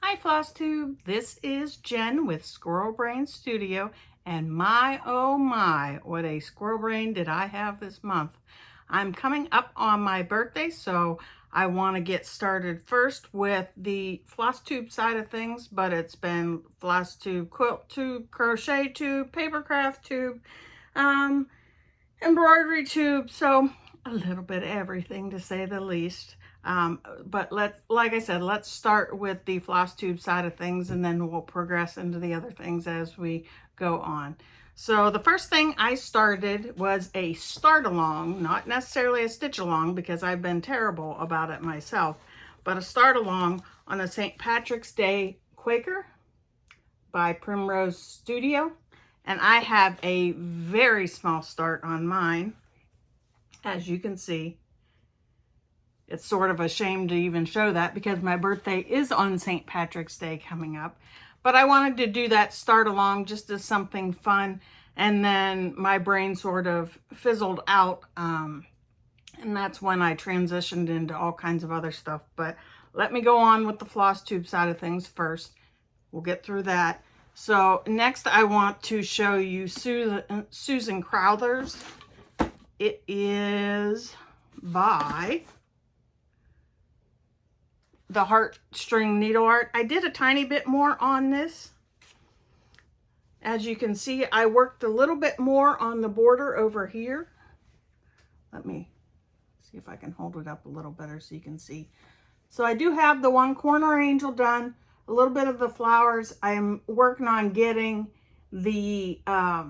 Hi Flosstube, this is Jen with Squirrel Brain Studio, and my oh my, what a squirrel brain did I have this month. I'm coming up on my birthday, so I want to get started first with the Flosstube side of things, but it's been Flosstube, quilt tube, crochet tube, paper craft tube, embroidery tube, so a little bit of everything to say the least. But like I said, let's start with the Flosstube side of things, and then we'll progress into the other things as we go on. So the first thing I started was a start along, not necessarily a stitch along because I've been terrible about it myself, but a start along on a St. Patrick's Day Quaker by Primrose Studio. And I have a very small start on mine, as you can see. It's sort of a shame to even show that because my birthday is on St. Patrick's Day coming up. But I wanted to do that start along just as something fun. And then my brain sort of fizzled out. And that's when I transitioned into all kinds of other stuff. But let me go on with the Flosstube side of things first. We'll get through that. So next I want to show you Susan Crowther's. It is by the Heartstring Needle Art. I did a tiny bit more on this. As you can see, I worked a little bit more on the border over here. Let me see if I can hold it up a little better so you can see. So I do have the one corner angel done, a little bit of the flowers. I'm working on getting the, I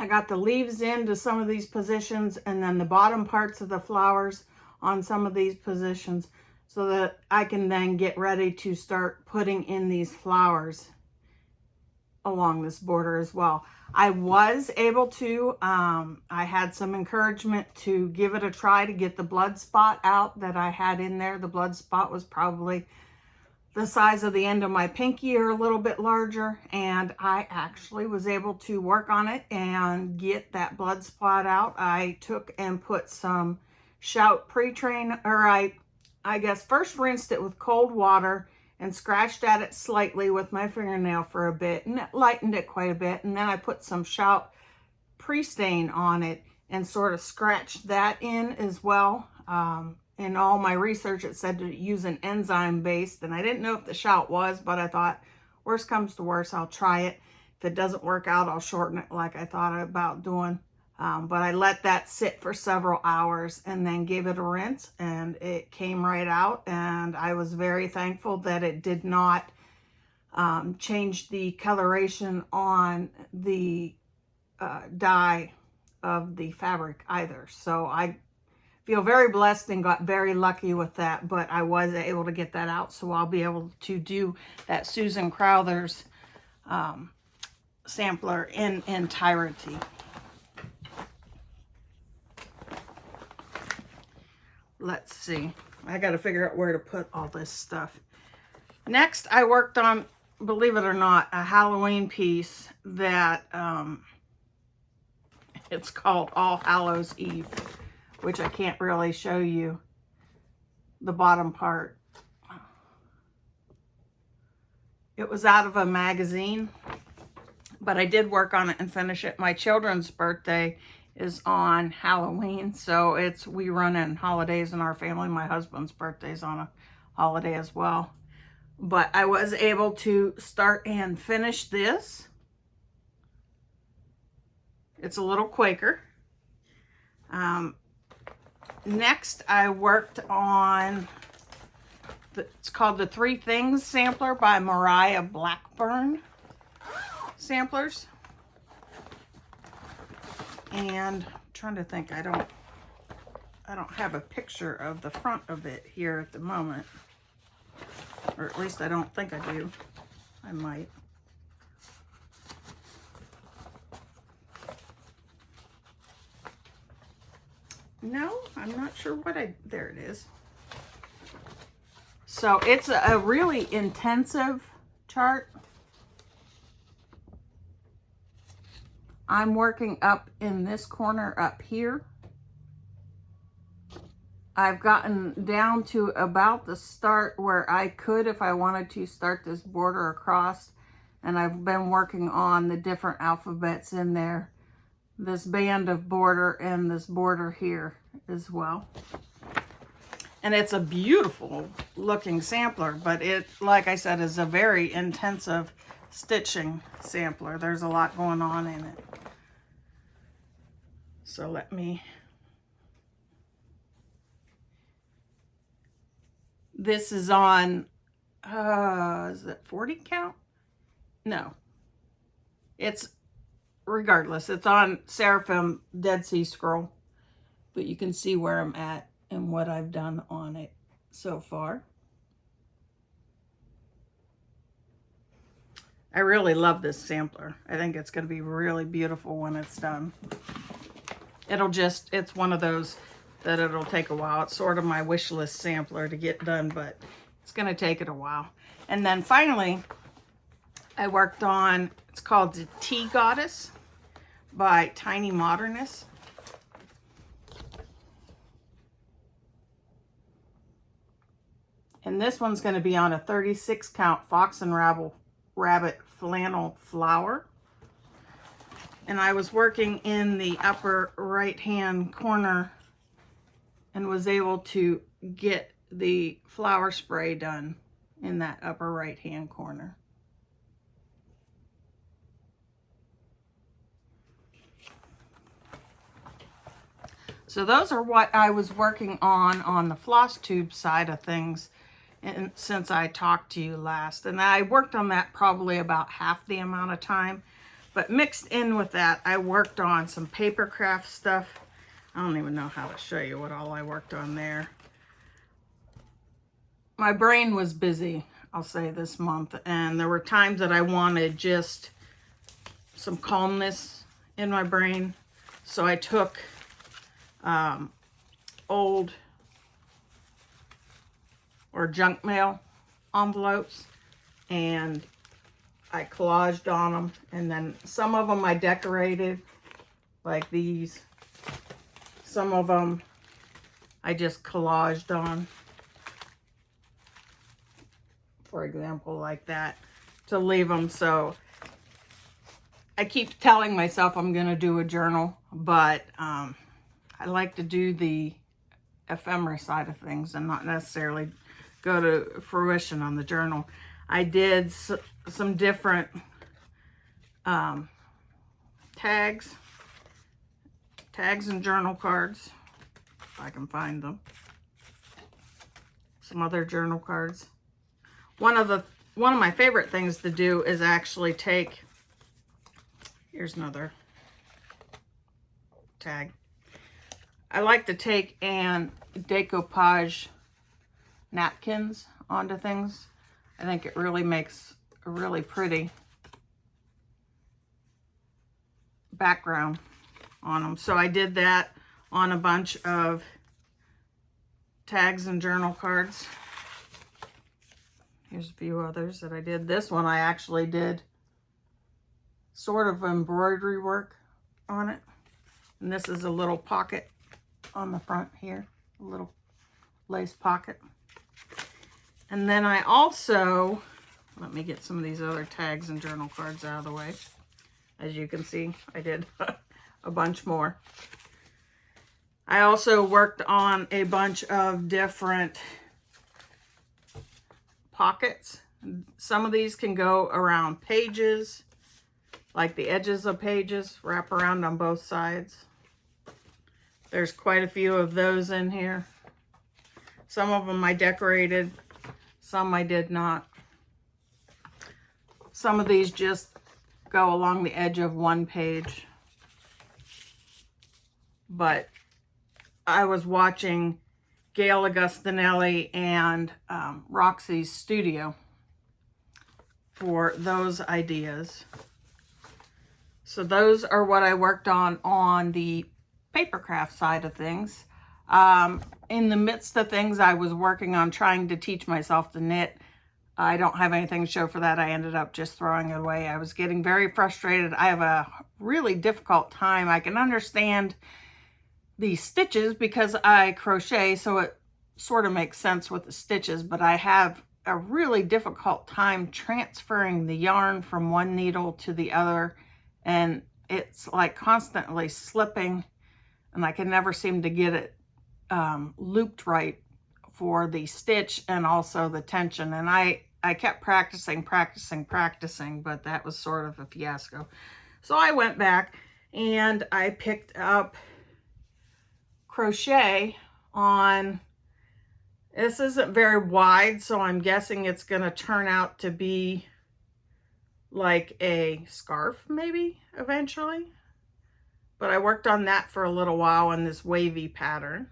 got the leaves into some of these positions, and then the bottom parts of the flowers on some of these positions, so that I can then get ready to start putting in these flowers along this border as well. I was able to, I had some encouragement to give it a try to get the blood spot out that I had in there. The blood spot was probably the size of the end of my pinky or a little bit larger, and I actually was able to work on it and get that blood spot out. I took and put some Shout pre-train, or I guess first rinsed it with cold water and scratched at it slightly with my fingernail for a bit, and it lightened it quite a bit. And then I put some Shout pre-stain on it and sort of scratched that in as well. In all my research, it said to use an enzyme based, and I didn't know if the Shout was, but I thought, worst comes to worst, I'll try it. If it doesn't work out, I'll shorten it like I thought about doing. But I let that sit for several hours and then gave it a rinse, and it came right out. And I was very thankful that it did not change the coloration on the dye of the fabric either. So I feel very blessed and got very lucky with that, but I was able to get that out. So I'll be able to do that Susan Crowther's sampler in entirety. Let's see. I got to figure out where to put all this stuff. Next, I worked on, believe it or not, a Halloween piece that it's called All Hallows Eve, which I can't really show you the bottom part. It was out of a magazine, but I did work on it and finish it. My children's birthday is on Halloween, so we run in holidays in our family. My husband's birthday's on a holiday as well. But I was able to start and finish this. It's a little Quaker. Next, I worked on, it's called the Three Things Sampler by Mariah Blackburn Samplers. And I'm trying to think, I don't have a picture of the front of it here at the moment, or at least I don't think I do. I might. No, I'm not sure what there it is. So it's a really intensive chart. I'm working up in this corner up here. I've gotten down to about the start where I could, if I wanted to, start this border across. And I've been working on the different alphabets in there. This band of border and this border here as well. And it's a beautiful looking sampler, but it, like I said, is a very intensive stitching sampler. There's a lot going on in it. So let me, this is on, is it 40 count? No, it's, regardless, it's on Seraphim Dead Sea Scroll, but you can see where I'm at and what I've done on it so far. I really love this sampler. I think it's going to be really beautiful when it's done. It'll just, it's one of those that it'll take a while. It's sort of my wish list sampler to get done, but it's going to take it a while. And then finally, I worked on, it's called the Tea Goddess by Tiny Modernist. And this one's going to be on a 36 count Fox and Rabbit flannel flower. And I was working in the upper right hand corner and was able to get the flower spray done in that upper right hand corner. So those are what I was working on the Flosstube side of things, and since I talked to you last. And I worked on that probably about half the amount of time. But mixed in with that, I worked on some paper craft stuff. I don't even know how to show you what all I worked on there. My brain was busy, I'll say, this month. And there were times that I wanted just some calmness in my brain. So I took old or junk mail envelopes and I collaged on them, and then some of them I decorated like these. Some of them I just collaged on, for example, like that, to leave them. So I keep telling myself I'm going to do a journal, but I like to do the ephemera side of things and not necessarily go to fruition on the journal. I did some different tags and journal cards, if I can find them. Some other journal cards. One of my favorite things to do is actually take, here's another tag. I like to take and decoupage napkins onto things. I think it really makes a really pretty background on them. So I did that on a bunch of tags and journal cards. Here's a few others that I did. This one I actually did sort of embroidery work on it. And this is a little pocket on the front here, a little lace pocket. And then I also, let me get some of these other tags and journal cards out of the way. As you can see, I did a bunch more. I also worked on a bunch of different pockets. Some of these can go around pages, like the edges of pages, wrap around on both sides. There's quite a few of those in here. Some of them I decorated, some I did not. Some of these just go along the edge of one page. But I was watching Gail Augustinelli and Roxy's studio for those ideas. So those are what I worked on the paper craft side of things. In the midst of things I was working on trying to teach myself to knit. I don't have anything to show for that. I ended up just throwing it away. I was getting very frustrated. I have a really difficult time. I can understand these stitches because I crochet, so it sort of makes sense with the stitches, but I have a really difficult time transferring the yarn from one needle to the other, and it's like constantly slipping, and I can never seem to get it looped right for the stitch and also the tension. And I kept practicing, but that was sort of a fiasco. So I went back and I picked up crochet on, this isn't very wide, so I'm guessing it's going to turn out to be like a scarf maybe eventually. But I worked on that for a little while in this wavy pattern.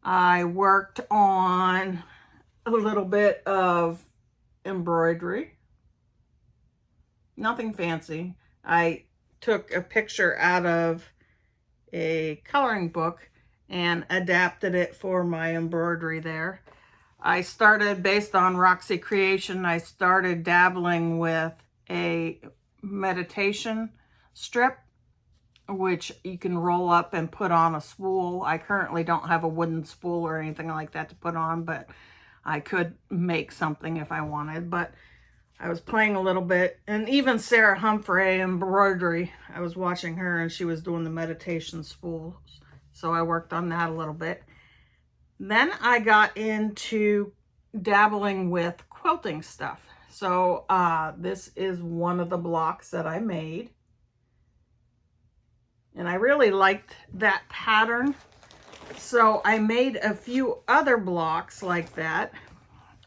I worked on a little bit of embroidery. Nothing fancy. I took a picture out of a coloring book and adapted it for my embroidery there. I started, based on Roxy Creation, I started dabbling with a meditation strip, which you can roll up and put on a spool. I currently don't have a wooden spool or anything like that to put on, but I could make something if I wanted. But I was playing a little bit, and even Sarah Humphrey embroidery, I was watching her and she was doing the meditation spools, so I worked on that a little bit. Then I got into dabbling with quilting stuff. So this is one of the blocks that I made. And I really liked that pattern. So I made a few other blocks like that.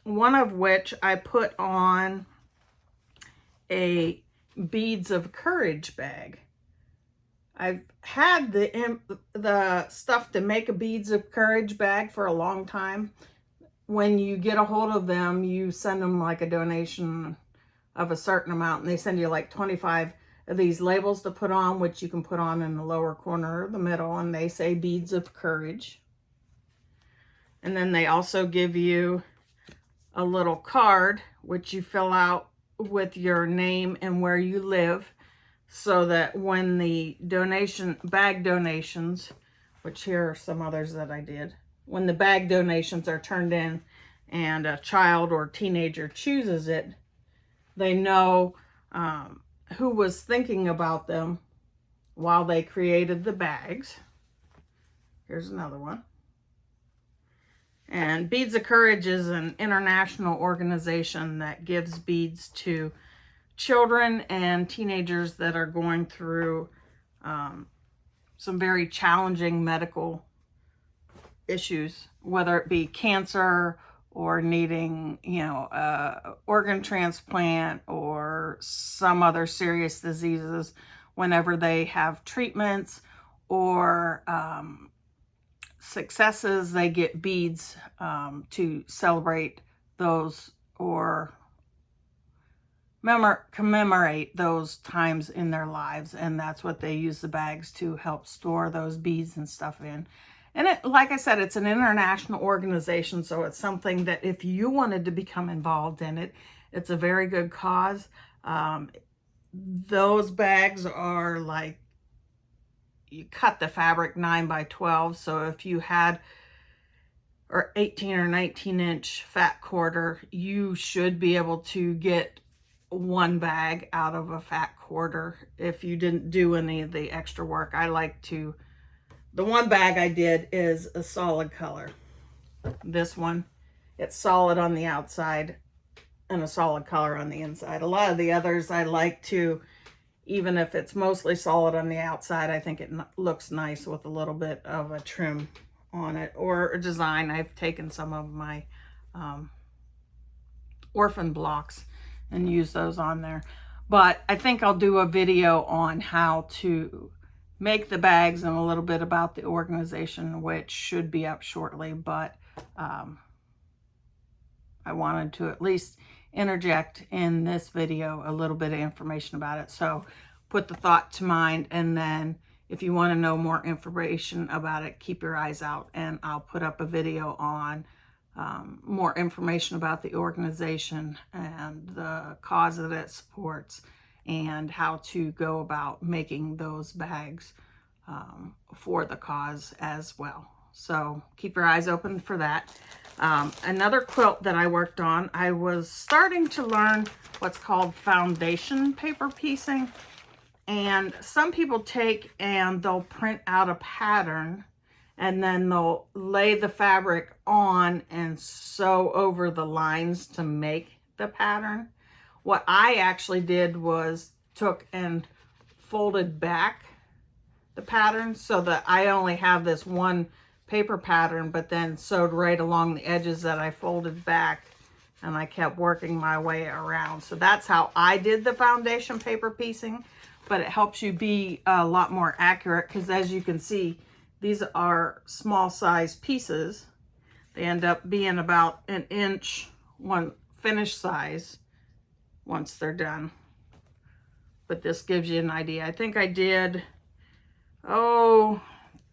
One of which I put on a Beads of Courage bag. I've had the stuff to make a Beads of Courage bag for a long time. When you get a hold of them, you send them like a donation of a certain amount, and they send you like 25 of these labels to put on, which you can put on in the lower corner or the middle, and they say Beads of Courage. And then they also give you a little card, which you fill out with your name and where you live, so that when the bag donations, which here are some others that I did, when the bag donations are turned in and a child or teenager chooses it, they know who was thinking about them while they created the bags. Here's another one. And Beads of Courage is an international organization that gives beads to children and teenagers that are going through some very challenging medical issues, whether it be cancer or needing, organ transplant or some other serious diseases. Whenever they have treatments or successes, they get beads to celebrate those or commemorate those times in their lives. And that's what they use the bags to help store those beads and stuff in. And like I said, it's an international organization, so it's something that if you wanted to become involved in it, it's a very good cause. Those bags are like, you cut the fabric 9 by 12, so if you had or 18 or 19 inch fat quarter, you should be able to get one bag out of a fat quarter if you didn't do any of the extra work. The one bag I did is a solid color. This one, it's solid on the outside and a solid color on the inside. A lot of the others I like to, even if it's mostly solid on the outside, I think it looks nice with a little bit of a trim on it or a design. I've taken some of my orphan blocks and used those on there. But I think I'll do a video on how to make the bags and a little bit about the organization, which should be up shortly. But I wanted to at least interject in this video a little bit of information about it. So put the thought to mind, and then if you want to know more information about it, keep your eyes out, and I'll put up a video on more information about the organization and the cause that it supports, and how to go about making those bags for the cause as well. So keep your eyes open for that. Another quilt that I worked on, I was starting to learn what's called foundation paper piecing. And some people take and they'll print out a pattern and then they'll lay the fabric on and sew over the lines to make the pattern. What I actually did was took and folded back the pattern so that I only have this one paper pattern, but then sewed right along the edges that I folded back, and I kept working my way around. So that's how I did the foundation paper piecing, but it helps you be a lot more accurate because, as you can see, these are small size pieces. They end up being about 1 inch, one finished size once they're done. But this gives you an idea. I think I did,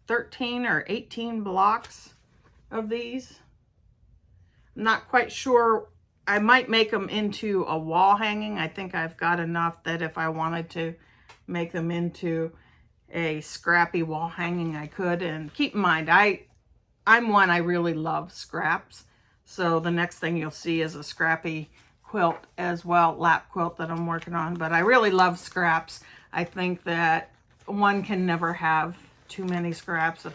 13 or 18 blocks of these. I'm not quite sure. I might make them into a wall hanging. I think I've got enough that if I wanted to make them into a scrappy wall hanging, I could. And keep in mind, I'm one, I really love scraps. So the next thing you'll see is a scrappy quilt as well, lap quilt that I'm working on. But I really love scraps. I think that one can never have too many scraps.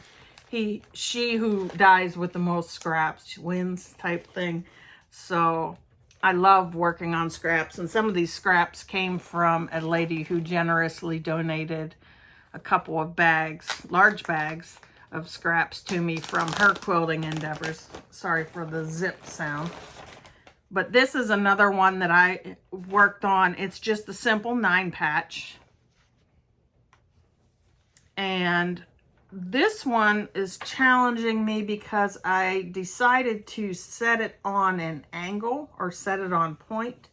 She who dies with the most scraps wins type thing. So I love working on scraps, and some of these scraps came from a lady who generously donated a couple of bags, large bags of scraps to me from her quilting endeavors. Sorry for the zip sound. But this is another one that I worked on. It's just a simple 9-patch. And this one is challenging me because I decided to set it on an angle or set it on point.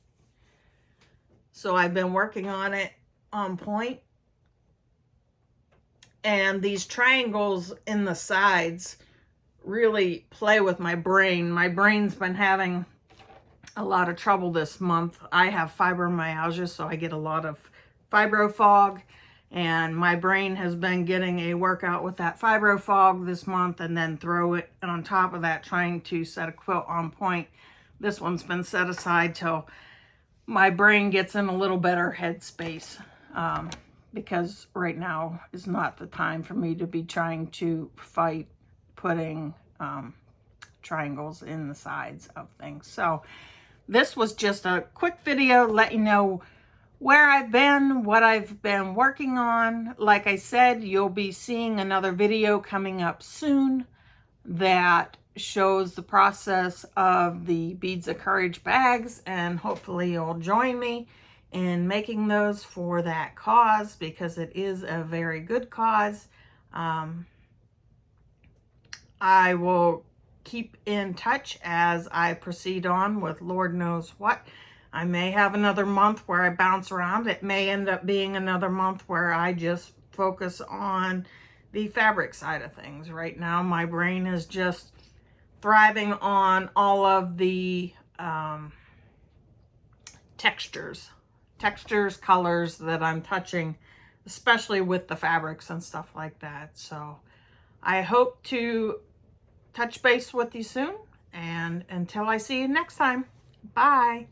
So I've been working on it on point. And these triangles in the sides really play with my brain. My brain's been having a lot of trouble this month. I have fibromyalgia, so I get a lot of fibro fog. And my brain has been getting a workout with that fibro fog this month, and then throw it on top of that trying to set a quilt on point. This one's been set aside till my brain gets in a little better headspace, because right now is not the time for me to be trying to fight putting triangles in the sides of things. So this was just a quick video, let you know where I've been, what I've been working on. Like I said, you'll be seeing another video coming up soon that shows the process of the Beads of Courage bags, and hopefully you'll join me in making those for that cause, because it is a very good cause. I will keep in touch as I proceed on with Lord knows what. I may have another month where I bounce around. It may end up being another month where I just focus on the fabric side of things. Right now, my brain is just thriving on all of the textures, colors that I'm touching, especially with the fabrics and stuff like that. So I hope to touch base with you soon, and until I see you next time, bye.